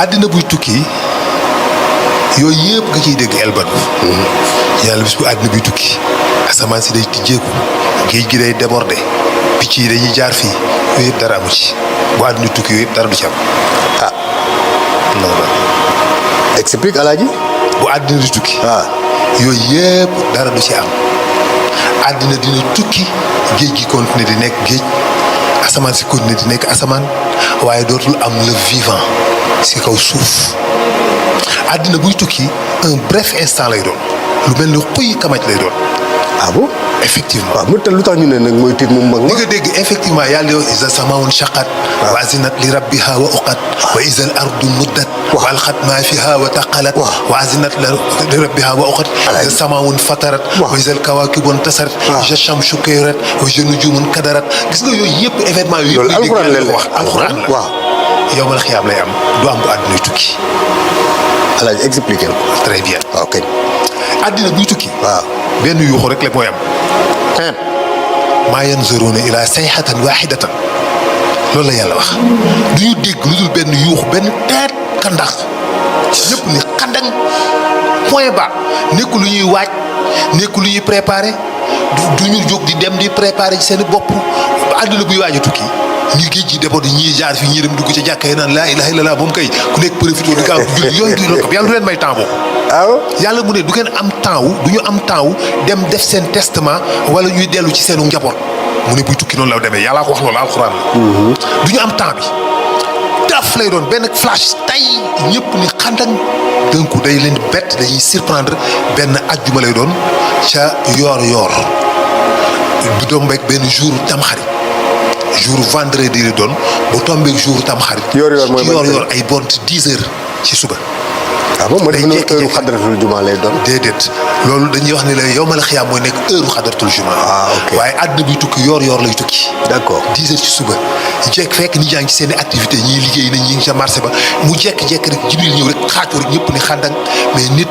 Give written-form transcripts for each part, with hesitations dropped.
àddina buy tukki yooyu yëpp nga ciy dégg elbadu yàlla bis bu àddina buy tukki asamaan si day tijjeeku géej gi day débordé picc yi dañuy jaar fii yooyu yëpp dara amu ci bu àddina tukki yooyu yëpp dara du ci am non explique Alaaji. bu àddina di tukki yooyu yëpp dara du ci am àddina dina tukki géej gi continuer di nekk géej asamaan si continuer di nekk asamaan waaye dootul am le vivant si kaw suuf àddina buy tukki un bref instant lay doon lu mel ni xuy kamaj lay doon. ah bon. effectivement waaw lu tax ñu ne nag mooy tiit moom mag li nga dégg effectivement yàlla yow isa samaun shaqat wa azinat li rabbiha wa uqat wa isa al ardu muddat wa alxat ma fiha wa taqalat wa azinat li rabbiha wa uqat isa samaun fatarat wa isa al kawakibun tasarat ja shamsu kayrat wa ja nujumun kadarat gis nga yooyu yëpp événement yooyu yëpp alxuraan la wax alxuraan la waaw yow mal xiyaam lay am du am bu àdduna tukki Alaaji expliqué ko très bien waaw kay àddina buy tukki waaw benn yuuxu rek la mooy am maa yanzuruna ila sayhatan wahidatan loolu la yàlla wax du ñu dégg lu dul benn yuux benn teet kandax ñëpp ni xandang point bas nekku lu ñuy waaj nekku lu ñuy préparé du ñu jóg di dem di préparé ci seen bopp àdduna buy waaj a tukki ñi géej gi déborde ñii jaar fii ñii dem dugg ci jàkka yi naan laa ilaha illallah moom kay ku nekk profité di gaaw julli yooyu du loolu yàlla du leen may temps boobu yàlla mu ne du ngeen am temps wu du ñu am temps wu dem def seen testament wala ñuy dellu ci seenu njaboot mu ne buy tukki noonu la demee yàllaa ko wax loolu alxuraan la du ñu am temps bi daf lay doon benn flash tay ñëpp ni xandang donc day leen bett dañuy surprendre benn ajjuma lay doon ca yoor bu tombeek benn jour tamxarit jour vendredi la doon bu tombeek jour tamxarit ci yoor ay bont 10 heures ci suba bon moo def heure xadratul juma lay doon. déedéet loolu dañuy wax ne la yow ma la xiyaam mooy nekk heure xadratul juma. ok waaye àdduna bi tukki yoor lay tukki. d'accord 10 heures ci suba jekk fekk nit ñaa ngi ci seen i activité ñii liggéey nañ ñi ngi ca marché ba mu jekk-jekk rek jibril ñëw rek xaajoo rek ñëpp ni xàndang mais nit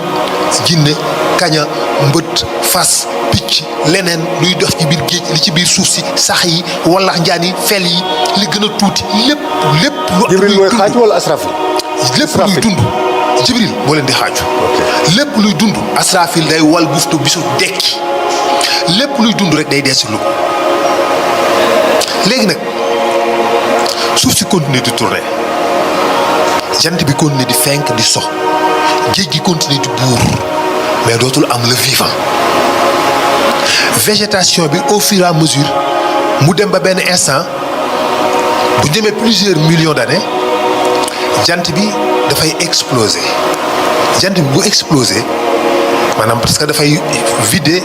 jinne kaña mbët fas picc leneen luy dox ci biir géej li ci biir suuf si sax yi walax njaan yi fel yi li gën a tuuti lépp lu jibril mooy xaaj wala asraf lépp luy dund jibril moo leen di xaaju lépp luy dund asrafil day wal buftu bisu dekki lépp luy dund rek day deesi lu ko léegi nag suuf si continuer di tourner jant bi continuer di fenk di sox géej gi continuer di buur mais dootul am le vivant végétation bi au fur et à mesure mu dem ba benn instant bu demee plusieurs millions d'années jant bi dafay exploser jant bi bu exploser maanaam parce que dafay vider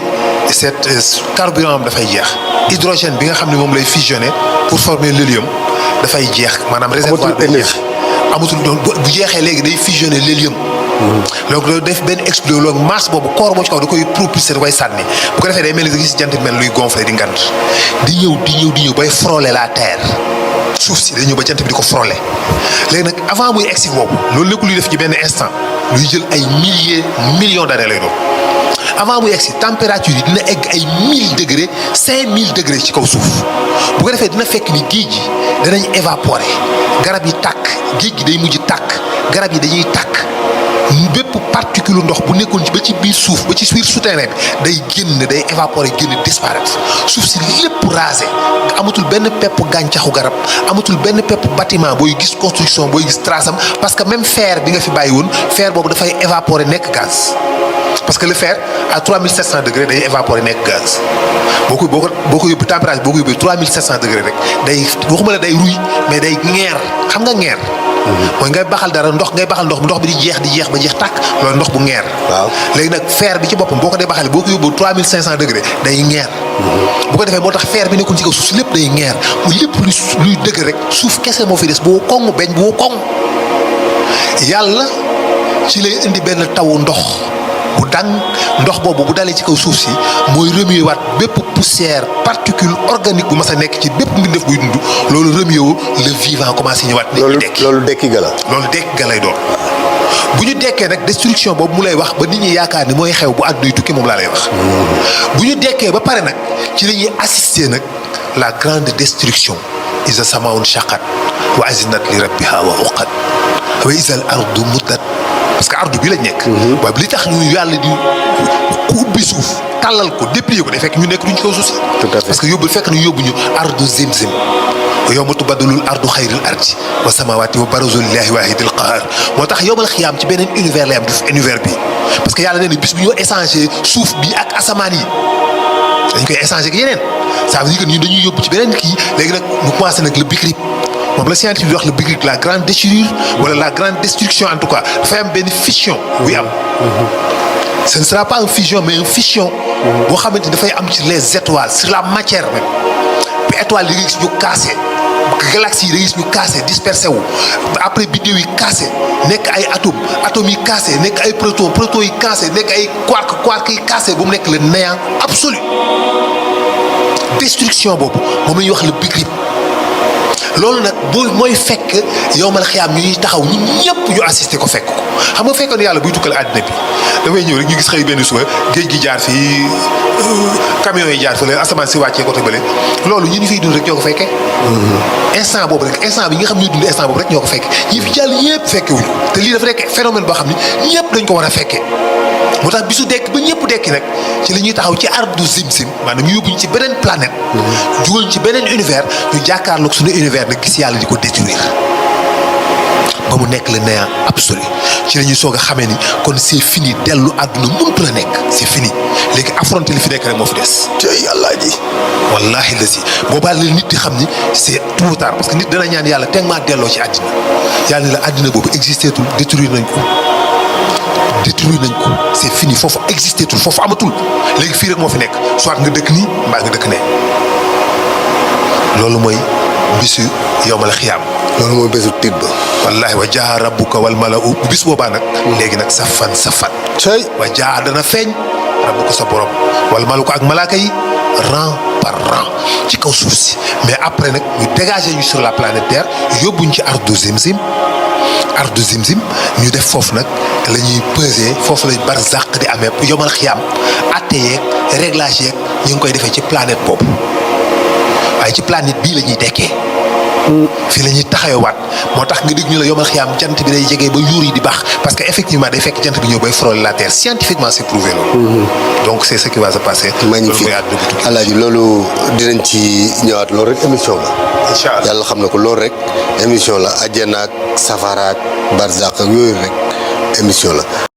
cette carburant am dafay jeex hydrogène bi nga xam ne moom lay fusionner pour former l'hélium dafay jeex maanaam réservoir bi jeex amatul doon bu jeexee léegi day fusionner l'hélium donc loolu def benn explosion loolu masse boobu corps boo ci kaw da koy propulser da koy sànni bu ko defee day mel ni gis jant bi mel luy gonfler di ngand di ñëw bay frôler la terre suuf si day ñëw ba jant bi di ko frôler léegi nag avant muy egsi boobu loolu lépp luy def ci benn instant luy jël ay millions d'années lay doon avant muy egsi température yi dina egg ay 1000 degrés 5000 degrés ci kaw suuf bu ko defee dina fekk ni géej gi danañ évaporer garab yi tàkk géej gi day mujj tàkk garab yi dañuy tàkk bépp particule ndox bu nekkoon ci ba ci biir suuf ba ci biir souterrain bi day génn day évaporer génn disparaître suuf si lépp rasé amatul benn pepp gàncaxu garab amatul benn pepp bâtiment booy gis construction booy gis trace am parce que même fer bi nga fi bàyyi woon fer boobu dafay évaporer nekk gaz parce que le fer à 3700 degrés day évaporer nekk gaz boo ko yóbbu température boo ko yóbbu 3700 degrés rek day waxuma la day ruy mais day ŋeer xam nga ŋeer. mooy ngay baxal dara ndox ndox bi di jeex ba jeex tàkk loolu ndox bu ngeer. waaw léegi nag fer bi ci boppam boo ko dee baxalee boo ko yóbbu 3500 degrés day ngeer. bu ko defee moo tax fer bi nekkoon ci kaw suuf si lépp day ngeer mu lépp luy dëgg rek suuf kese moo fi des boo koŋ beñ boo koŋ yàlla ci lay indi benn tawu ndox bu dang ndox boobu bu dalee ci kaw suuf si mooy remuer waat bépp poussière particule organique bu mas a nekk ci bépp mbindeef buy dund loolu remuer wu le vivant commencé ñëwaat. loolu dekki ga la. loolu dekki ga lay doon bu ñu dekkee nag destruction boobu mu lay wax ba nit ñi yaakaar ni mooy xew bu àdduna tukki moom laa lay wax. bu ñu dekkee ba pare nag ci la ñuy assister nag la grande destruction. isa samaun shaqat wa azinat li rabbiha wa uqat wa isal ardu muddat parce que ardu bi lañ nekk. waaye li tax ñu yàlla di ku ubbi suuf tàllal ko déplier ko day fekk ñu nekk duñ ci kaw suuf si. tout à fait parce que yóbbu fekk ñu yóbbu ñu ardu zimzim yawma tubaddalul ardu xayril ardi wa samawati wa barazu lillahi waahidil qahaar moo tax yawmal xiyaam ci beneen univers lay am du univers bi parce que yàlla nee na bis bu ñu échanger suuf bi ak asamaan yi dañ koy échanger ak yeneen ça veut dire que ñun dañuy yóbbu ci beneen kii léegi nag mu commencé nag le bicrip moom la scientifique di wax le bicrip la grande déchirure wala la grande destruction en tout cas dafay am benn fission buy am. ce ne sera pas une fusion mais une fission. boo xamante ni dafay am ci les étoiles sur la matière même bi étoiles yi nga gis ñu cassé galaxies yi da gis ñu cassé dispersé wu après biddew yi cassé nekk ay atomes yi cassé nekk ay protons yi cassé nekk ay quark yi cassé bu mu nekk le néant absolu destruction boobu moom la ñuy wax le bicrip loolu nag mooy fekk yowmal xiyaam ñuy taxaw ñun ñëpp ñu assisté ko fekk ko xam nga fekkoon yàlla buy tukkal àddina bi dafay ñëw rek ñu gis xëy benn suba géej gi jaar fii camions yi jaar fële asamaan si wàccee côté bële loolu ñu fiy dund rek ñoo ko fekkee. instant boobu rek instant bi nga xam ñuy dund instant boobu rek ñoo ko fekkee ñi fi jàll ñëpp fekkewuñ ko te lii dafa nekk phénomène boo xam ni ñëpp dañ ko war a fekkee moo tax bisu dekk ba ñëpp dekki nag ci li ñuy taxaw ci ardu zimzim maanaam ñu yóbbuñ ci beneen planète. jugal ci beneen univers ñu jàkkaarloog suñu univers nag gis yàlla di ko détruire ba mu nekk le néant absolu ci la ñuy soog a xamee ni kon c'est fini dellu àdduna mënut la nekk c'est fini léegi affronter li fi nekk rek moo fi des. te yàlla ji. wallaahi la si boobaa la nit di xam ni c'est trop tard parce que nit dana ñaan yàlla teg maa delloo ci àddina yàlla ni la àddina boobu existé tul détruire nañ ko. c'est fini foofu existé tul foofu amatul léegi fii rek moo fi nekk soit nga dëkk nii mbaa nga dëkk ne loolu mooy bisu yawmal xiyaam. loolu mooy bésu tiit ba. wallaahi wa jaa rabbuka wal mala'u bis boobaa nag. léegi nag safan. cay wa jaa dana feeñ rabbuka sa borom wal mala'u ak malaaka yi rang par rang ci kaw suuf si mais après nag ñu dégager ñu sur la planète Terre yóbbuñ ci ardu zimzim ñu def foofu nag la ñuy peser foofu lañ barzaq di amee yomal xiyaam atte yeeg réglage yeeg ñu ngi koy defee ci planète boobu waaye ci planète bii la ñuy dekkee. fii la ñuy taxawaat moo tax nga dégg ñu la yomal xiyaam jant bi day jege ba yuur yi di baax parce que effectivement day fekk jant bi ñëw bay frôler la terre scientifiquement c'est prouvé loolu. donc c'est ce qui va se passer. magnifique Alaaji loolu dinañ ci ñëwaat loolu rek émission la. incha allah yàlla xam na ko loolu rek émission la àjjana ak safara ak barzaq ak yooyu rek émission la.